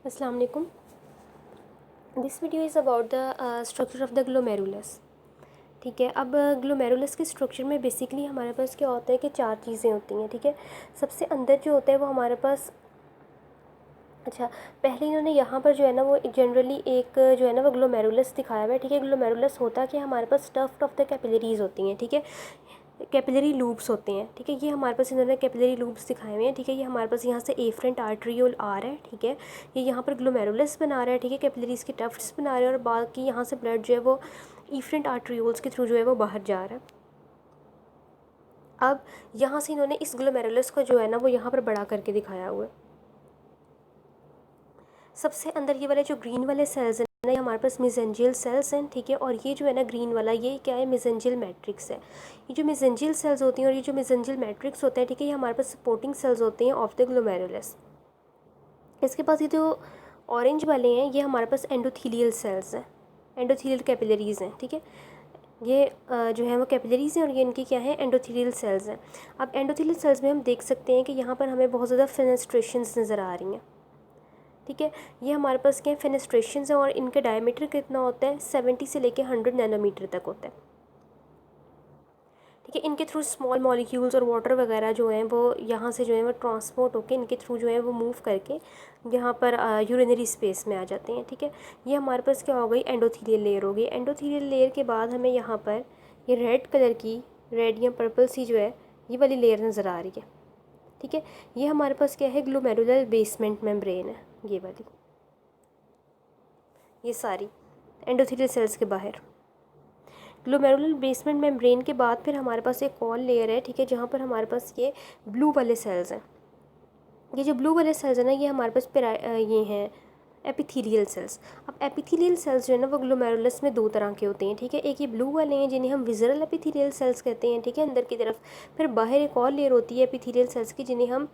अस्सलाम वालेकुम। This video is about the structure of the glomerulus. ठीक है, अब ग्लोमेरुलस के स्ट्रक्चर में बेसिकली हमारे पास क्या होता है कि चार चीज़ें होती हैं। ठीक है, सबसे अंदर जो होता है वो हमारे पास पहले इन्होंने यहाँ पर जो है ना वो जनरली एक जो है ना वो ग्लोमेरुलस दिखाया हुआ है। ठीक है, ग्लोमेरुलस होता कि हमारे पास स्टफ्ड ऑफ द कैपिलरीज होती हैं। ठीक है, कैपिलरी लूप्स होते हैं। ठीक है, ये हमारे पास इन्होंने कैपिलरी लूप्स दिखाए हुए हैं। ठीक है, ये हमारे पास यहाँ से एफरेंट आर्टरियोल आ रहा है। ठीक है, ये यहाँ पर ग्लोमेरुलस बना रहा है। ठीक है, कैपिलरीज के टफ्ट्स बना रहे हैं और बाकी यहाँ से ब्लड जो है वो एफरेंट आर्टरियोल्स के थ्रू जो है वो बाहर जा रहा है। अब यहाँ से इन्होंने इस ग्लोमेरुलस को जो है ना वो यहाँ पर बड़ा करके दिखाया हुआ है। सबसे अंदर ये वाले जो ग्रीन वाले सेल्स हैं ना, ये हमारे पास मेसेंजियल सेल्स हैं। ठीक है, और ये जो है ना ग्रीन वाला ये क्या है, मेसेंजियल मैट्रिक्स है। ये जो मेसेंजियल सेल्स होती हैं और ये जो मेसेंजियल मैट्रिक्स होते हैं, ठीक है, ये हमारे पास सपोर्टिंग सेल्स होते हैं ऑफ द ग्लोमेरुलस। इसके पास ये जो ऑरेंज वाले हैं ये हमारे पास एंडोथीलियल सेल्स हैं, एंडोथीलियल कैपिलरीज हैं। ठीक है, ये जो है वो कैपिलरीज हैं और ये इनकी क्या है, एंडोथीलियल सेल्स हैं। अब एंडोथीलियल सेल्स में हम देख सकते हैं कि यहाँ पर हमें बहुत ज़्यादा फेनेस्ट्रेशंस नज़र आ रही हैं। ठीक है, ये हमारे पास क्या फेनेस्ट्रेशंस हैं और इनका डायमीटर कितना होता है, 70 से लेके 100 नैनोमीटर तक होता है। ठीक है, इनके थ्रू स्मॉल मॉलिक्यूल्स और वाटर वगैरह जो हैं वो यहाँ से जो है वो ट्रांसपोर्ट होकर इनके थ्रू जो है वो मूव करके यहाँ पर यूरिनरी स्पेस में आ जाते हैं। ठीक है, ये हमारे पास क्या हो गई, एंडोथीलियल लेयर हो गई। एंडोथीलियल लेयर के बाद हमें यहाँ पर ये रेड कलर की, रेड या पर्पल सी जो है ये वाली लेयर नज़र आ रही है। ठीक है, ये हमारे पास क्या है, ग्लोमेरुलर बेसमेंट मेम्ब्रेन है। ये वाली, ये सारी एंडोथेलियल सेल्स के बाहर। ग्लोमेरुलर बेसमेंट मेम्ब्रेन के बाद फिर हमारे पास एक और लेयर है। ठीक है, जहाँ पर हमारे पास ये ब्लू वाले सेल्स हैं। ये जो ब्लू वाले सेल्स हैं ना ये हमारे पास ये हैं एपिथेलियल सेल्स। अब एपिथेलियल सेल्स जो है ना वो ग्लोमेरुलस में दो तरह के होते हैं। ठीक है, एक ये ब्लू वाले हैं जिन्हें हम विज़रल एपिथेलियल सेल्स कहते हैं। ठीक है, अंदर की तरफ। फिर बाहर एक और लेयर होती है एपिथेलियल सेल्स की जिन्हें हम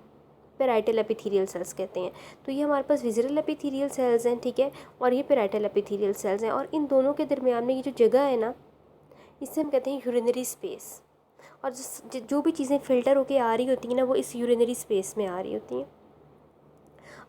पेराइटल एपिथेलियल सेल्स कहते हैं। तो ये हमारे पास विज़रल एपिथेलियल सेल्स हैं। ठीक है, और ये पेराइटल एपिथेलियल सेल्स हैं और इन दोनों के दरमियान में ये जो जगह है ना इसे हम कहते हैं यूरिनरी स्पेस। और जो भी चीज़ें फ़िल्टर होके आ रही होती हैं ना वो इस यूरिनरी स्पेस में आ रही होती हैं।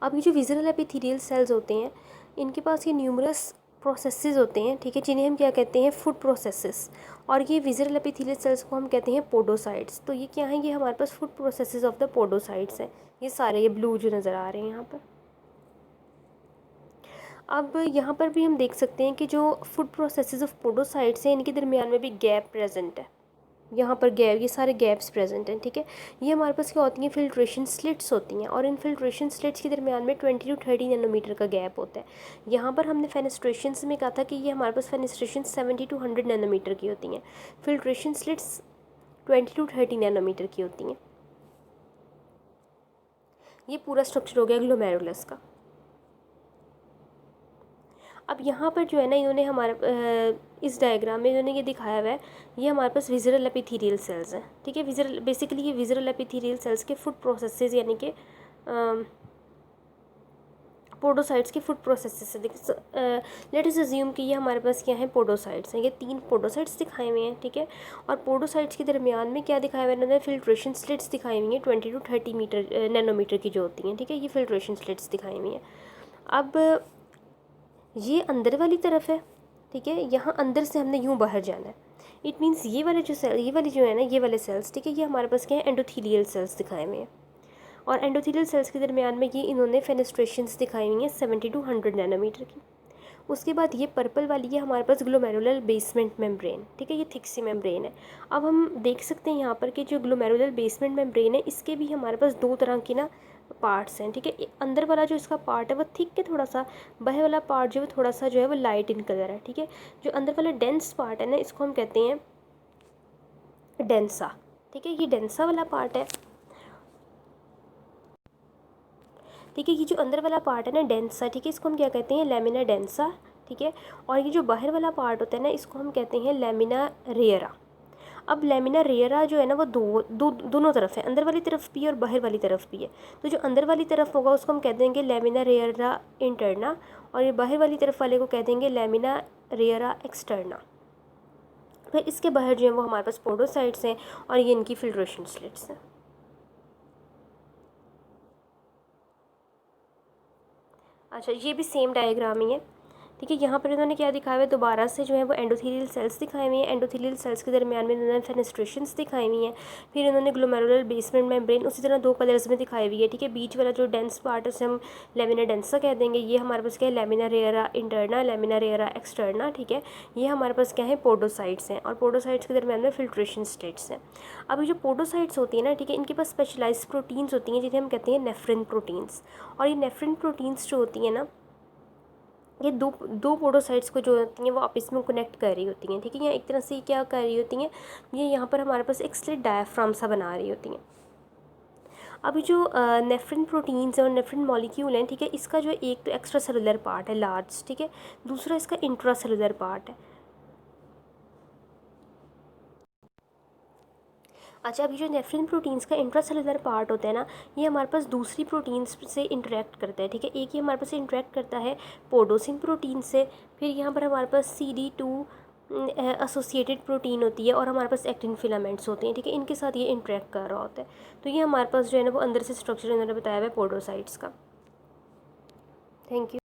अब ये जो विज़रल एपिथेलियल सेल्स होते हैं इनके पास ये न्यूमरस प्रोसेसेस होते हैं। ठीक है, जिन्हें हम क्या कहते हैं, फूड प्रोसेसेस। और ये विज़रल एपिथेलियल सेल्स को हम कहते हैं पोडोसाइट्स। तो ये क्या हैं, ये हमारे पास foot processes of the podocytes हैं। ये सारे ये ब्लू जो नज़र आ रहे हैं यहाँ पर। अब यहाँ पर भी हम देख सकते हैं कि जो फूड प्रोसेसेस ऑफ पोडोसाइट्स हैं इनके दरमियान में भी गैप प्रेजेंट है। यहाँ पर गैप, ये सारे गैप्स प्रेजेंट हैं। ठीक है, ये हमारे पास क्या होती हैं, फिल्ट्रेशन स्लिट्स होती हैं और इन फिल्ट्रेशन स्लिट्स के दरमियान में 20 to 30 नैनोमीटर का गैप होता है। यहाँ पर हमने फेनेस्ट्रेशन में कहा था कि ये हमारे पास फेनेस्ट्रेशन 70 to 100 नैनोमीटर की होती हैं। फिल्ट्रेशन स्लिट्स 20 to 30 नैनोमीटर की होती हैं। ये पूरा स्ट्रक्चर हो गया ग्लोमेरुलस का। अब यहाँ पर जो है ना इन्होंने हमारे इस डायग्राम में इन्होंने ये दिखाया हुआ है, ये हमारे पास विज़रल एपिथेलियल सेल्स हैं। ठीक है, विज़रल बेसिकली ये विज़रल एपिथेलियल सेल्स के फूड प्रोसेसेस यानी कि पोडोसाइट्स के फूड प्रोसेसेस से लेट अस अज्यूम कि ये हमारे पास क्या है, पोडोसाइट्स हैं। ये 3 पोडोसाइट्स दिखाए हुए हैं। ठीक है, और पोडोसाइट्स के दरमियान में क्या दिखाया हुआ है, इन्होंने फिल्ट्रेशन स्लिट्स दिखाई हुई हैं 20 to 30 नैनोमीटर की जो होती हैं। ठीक है, ये फिल्ट्रेशन स्लिट्स दिखाई हुई हैं। अब ये अंदर वाली तरफ है। ठीक है, यहाँ अंदर से हमने यूँ बाहर जाना है। इट मीन्स ये वाले जो सेल, ये वाली जो है ना ये वाले सेल्स, ठीक है, ये हमारे पास क्या है, एंडोथीलियल सेल्स दिखाए हुए हैं। और एंडोथीलियल सेल्स के दरमियान में ये इन्होंने फेनेस्ट्रेशंस दिखाई हुई हैं 70 to 100 नैनोमीटर की। उसके बाद ये पर्पल वाली है हमारे पास ग्लोमेरुलर बेसमेंट मेम्ब्रेन। ठीक है, ये थिक सी मेम्ब्रेन है। अब हम देख सकते हैं यहाँ पर कि जो ग्लोमेरुलर बेसमेंट मेम्ब्रेन है इसके भी हमारे पास दो तरह की ना पार्ट्स हैं। ठीक है, अंदर वाला जो इसका पार्ट है वो थिक है थोड़ा सा, बाहर वाला पार्ट जो है थोड़ा सा जो है वो लाइट इन कलर है। ठीक है, जो अंदर वाला डेंस पार्ट है ना इसको हम कहते हैं डेंसा। ठीक है, ये डेंसा वाला पार्ट है। ठीक है, ये जो अंदर वाला पार्ट है ना डेंसा, ठीक है, इसको हम क्या कहते हैं, लेमिना डेंसा। ठीक है, और ये जो बाहर वाला पार्ट होता है ना इसको हम कहते हैं लेमिना रेयरा। अब लेमिना रेयरा जो है ना वो दोनों तरफ है, अंदर वाली तरफ भी है और बाहर वाली तरफ भी है। तो जो अंदर वाली तरफ होगा उसको हम कह देंगे लेमिना रेयरा इंटरना और ये बाहर वाली तरफ वाले को कह देंगे लेमिना रेयरा एक्सटर्ना। फिर इसके बाहर जो है वो हमारे पास पोडोसाइट्स हैं और ये इनकी फिल्ट्रेशन स्लिट्स हैं। अच्छा, ये भी सेम डायग्राम ही है, ठीक है। यहाँ पर इन्होंने क्या दिखाया हुआ है, दोबारा से जो है वो एंडोथेलियल सेल्स दिखाई हुई हैं। एंडोथेलियल सेल्स के दरमियान में इन्होंने फेनेस्ट्रेशंस दिखाई हुई हैं। फिर इन्होंने ग्लोमेरुलर बेसमेंट मेम्ब्रेन उसी तरह 2 कलर्स में दिखाई हुई है, ठीक है। बीच वाला जो डेंस पार्ट है उसे हम लेमिना डेंसा कह देंगे। ये हमारे पास क्या है, लेमिना रेयरा इंटरना, लेमिना रेयरा एक्सटर्ना, ठीक है। ये हमारे पास क्या है, पोडोसाइट्स हैं, और पोडोसाइट्स के दरमियान में फिल्ट्रेशन स्टेट्स हैं। अब ये जो पोडोसाइट्स होती है ना, ठीक है, इनके पास स्पेशलाइज्ड प्रोटीन्स होती हैं जिन्हें हम कहते हैं नेफ्रिन प्रोटीन्स। और ये नेफ्रिन प्रोटीन्स जो होती हैं ना, ये दो पोडोसाइट्स को जो होती हैं वो आपस में कनेक्ट कर रही होती हैं, ठीक है। या एक तरह से क्या कर रही होती हैं, ये यहाँ पर हमारे पास एक स्लिट डायाफ्राम सा बना रही होती हैं। अभी जो नेफ्रिन प्रोटीन्स और नेफ्रिन मॉलिक्यूल हैं, ठीक है, इसका जो एक तो एक्स्ट्रा सेलुलर पार्ट है लार्ज, ठीक है, दूसरा इसका इंट्रा सेलुलर पार्ट है। अच्छा, अभी जो नेफ्रिन प्रोटीन्स का इंट्रासेलुलर पार्ट होता है ना, ये हमारे पास दूसरी प्रोटीन्स से इंटरेक्ट करता है, ठीक है। एक ये हमारे पास इंटरेक्ट करता है पोडोसिन प्रोटीन से, फिर यहाँ पर हमारे पास CD2 एसोसिएटेड प्रोटीन होती है, और हमारे पास एक्टिन फिलामेंट्स होते हैं, ठीक है। इनके साथ ये इंटरेक्ट कर रहा होता है। तो ये हमारे पास जो है ना वो अंदर से स्ट्रक्चर इन्होंने बताया हुआ है पोडोसाइट्स का। Thank you.